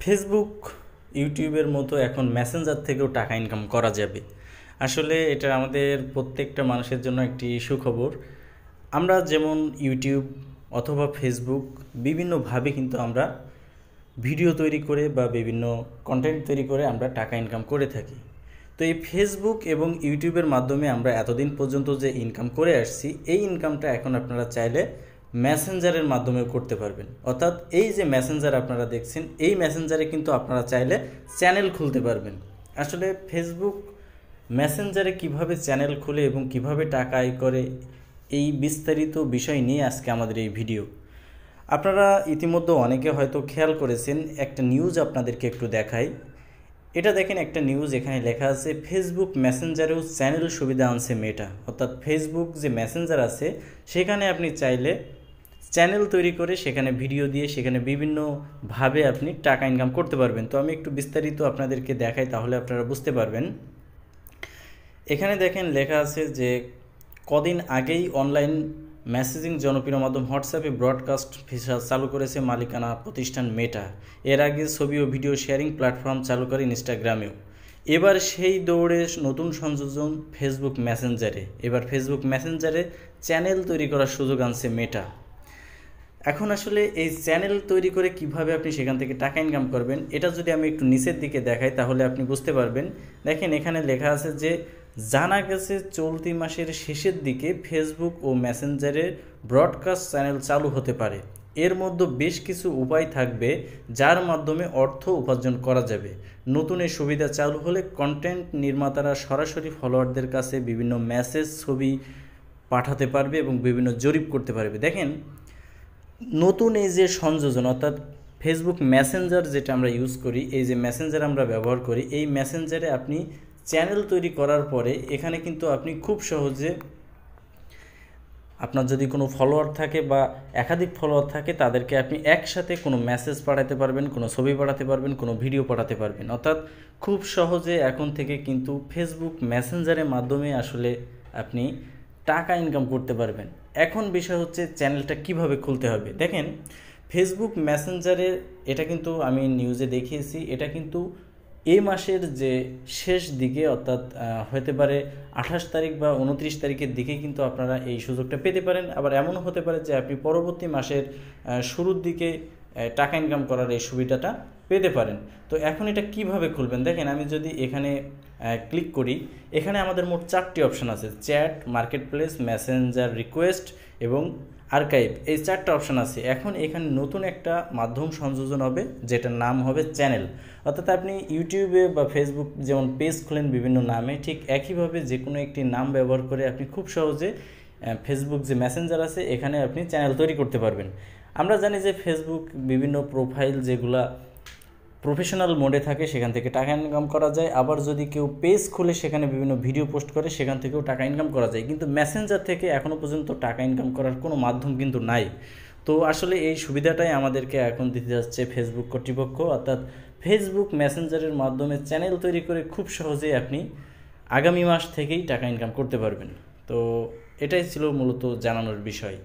Facebook ইউটিউবের মতো এখন মেসেঞ্জার থেকেও টাকা ইনকাম করা যাবে। আসলে এটা আমাদের প্রত্যেকটা মানুষের জন্য একটি সুখবর। আমরা যেমন ইউটিউব অথবা ফেসবুক বিভিন্নভাবে কিন্তু আমরা ভিডিও তৈরি করে বা বিভিন্ন কন্টেন্ট তৈরি করে আমরা টাকা ইনকাম করে থাকি। তো এই ফেসবুক এবং ইউটিউবের মাধ্যমে আমরা এতদিন পর্যন্ত যে ইনকাম করে আসছি, এই ইনকামটা এখন আপনারা চাইলে মেসেঞ্জারের মাধ্যমেও করতে পারবেন। অর্থাৎ এই যে মেসেঞ্জার আপনারা দেখছেন, এই মেসেঞ্জারে কিন্তু আপনারা চাইলে চ্যানেল খুলতে পারবেন। আসলে ফেসবুক মেসেঞ্জারে কিভাবে চ্যানেল খুলে এবং কিভাবে টাকা আয় করে, এই বিস্তারিত বিষয় নিয়ে আজকে আমাদের এই ভিডিও। আপনারা ইতিমধ্যে অনেকে হয়তো খেয়াল করেছেন, একটা নিউজ আপনাদেরকে একটু দেখাই। এটা দেখেন, একটা নিউজ এখানে লেখা আছে ফেসবুক মেসেঞ্জারেও চ্যানেল সুবিধা আনছে মেটা। অর্থাৎ ফেসবুক যে মেসেঞ্জার আছে সেখানে আপনি চাইলে চ্যানেল তৈরি করে সেখানে ভিডিও দিয়ে সেখানে বিভিন্নভাবে আপনি টাকা ইনকাম করতে পারবেন। তো আমি একটু বিস্তারিত আপনাদেরকে দেখাই, তাহলে আপনারা বুঝতে পারবেন। এখানে দেখেন লেখা আছে যে কদিন আগেই অনলাইন মেসেজিং জনপ্রিয় মাধ্যম হোয়াটসঅ্যাপে ব্রডকাস্ট ফিচার চালু করেছে মালিকানা প্রতিষ্ঠান মেটা। এর আগে ছবি ও ভিডিও শেয়ারিং প্ল্যাটফর্ম চালু করে ইনস্টাগ্রামেও। এবার সেই দৌড়ে নতুন সংযোজন ফেসবুক মেসেঞ্জারে। এবার ফেসবুক মেসেঞ্জারে চ্যানেল তৈরি করার সুযোগ আনছে মেটা। এখন আসলে এই চ্যানেল তৈরি করে কিভাবে আপনি সেখান থেকে টাকা ইনকাম করবেন, এটা যদি আমি একটু নিচের দিকে দেখাই তাহলে আপনি বুঝতে পারবেন। দেখেন, এখানে লেখা আছে যে জানা গেছে চলতি মাসের শেষের দিকে ফেসবুক ও মেসেঞ্জারে ব্রডকাস্ট চ্যানেল চালু হতে পারে। এর মধ্যে বেশ কিছু উপায় থাকবে যার মাধ্যমে অর্থ উপার্জন করা যাবে। নতুন এই সুবিধা চালু হলে কন্টেন্ট নির্মাতারা সরাসরি ফলোয়ারদের কাছে বিভিন্ন মেসেজ, ছবি পাঠাতে পারবে এবং বিভিন্ন জরিপ করতে পারবে। দেখেন, নতুন এই যে সংযোজন, অর্থাৎ ফেসবুক মেসেঞ্জার যেটা আমরা ইউজ করি, এই যে মেসেঞ্জার আমরা ব্যবহার করি, এই মেসেঞ্জারে আপনি চ্যানেল তৈরি করার পরে এখানে কিন্তু আপনি খুব সহজে, আপনার যদি কোনো ফলোয়ার থাকে বা একাধিক ফলোয়ার থাকে, তাদেরকে আপনি একসাথে কোনো মেসেজ পাঠাতে পারবেন, কোনো ছবি পাঠাতে পারবেন, কোনো ভিডিও পাঠাতে পারবেন। অর্থাৎ খুব সহজে এখন থেকে কিন্তু ফেসবুক মেসেঞ্জারের মাধ্যমে আসলে আপনি টাকা ইনকাম করতে পারবেন। এখন বিষয় হচ্ছে চ্যানেলটা কিভাবে খুলতে হবে। দেখেন, ফেসবুক মেসেঞ্জারের এটা কিন্তু আমি নিউজে দেখিয়েছি, এটা কিন্তু এই মাসের যে শেষ দিকে, অর্থাৎ হতে পারে 28 তারিখ বা 29 তারিখের দিকে কিন্তু আপনারা এই সুযোগটা পেতে পারেন। আবার এমনও হতে পারে যে আপনি পরবর্তী মাসের শুরুর দিকে টাকা ইনকাম করার এই সুবিধাটা পেতে পারেন। তো এখন এটা কিভাবে খুলবেন, দেখেন আমি যদি এখানে ক্লিক করি, এখানে আমাদের মোট 4টি অপশান আছে: chat, market place, Messenger request এবং আর্কাইভ। এই 4টা অপশান আছে। এখন এখানে নতুন একটা মাধ্যম সংযোজন হবে যেটার নাম হবে চ্যানেল। অর্থাৎ আপনি ইউটিউবে বা ফেসবুক যেমন পেজ খোলেন বিভিন্ন নামে, ঠিক একইভাবে যে কোনো একটি নাম ব্যবহার করে আপনি খুব সহজে ফেসবুক যে মেসেঞ্জার আছে এখানে আপনি চ্যানেল তৈরি করতে পারবেন। আমরা জানি যে ফেসবুক বিভিন্ন প্রোফাইল যেগুলা প্রফেশনাল মোডে থাকে সেখান থেকে টাকা ইনকাম করা যায়। আবার যদি কেউ পেজ খুলে সেখানে বিভিন্ন ভিডিও পোস্ট করে সেখান থেকেও টাকা ইনকাম করা যায়। কিন্তু মেসেঞ্জার থেকে এখনও পর্যন্ত টাকা ইনকাম করার কোনো মাধ্যম কিন্তু নাই। তো আসলে এই সুবিধাটাই আমাদেরকে এখন দিতে যাচ্ছে ফেসবুক কর্তৃপক্ষ। অর্থাৎ ফেসবুক মেসেঞ্জারের মাধ্যমে চ্যানেল তৈরি করে খুব সহজেই আপনি আগামী মাস থেকেই টাকা ইনকাম করতে পারবেন। তো এটাই ছিল মূলত জানানোর বিষয়।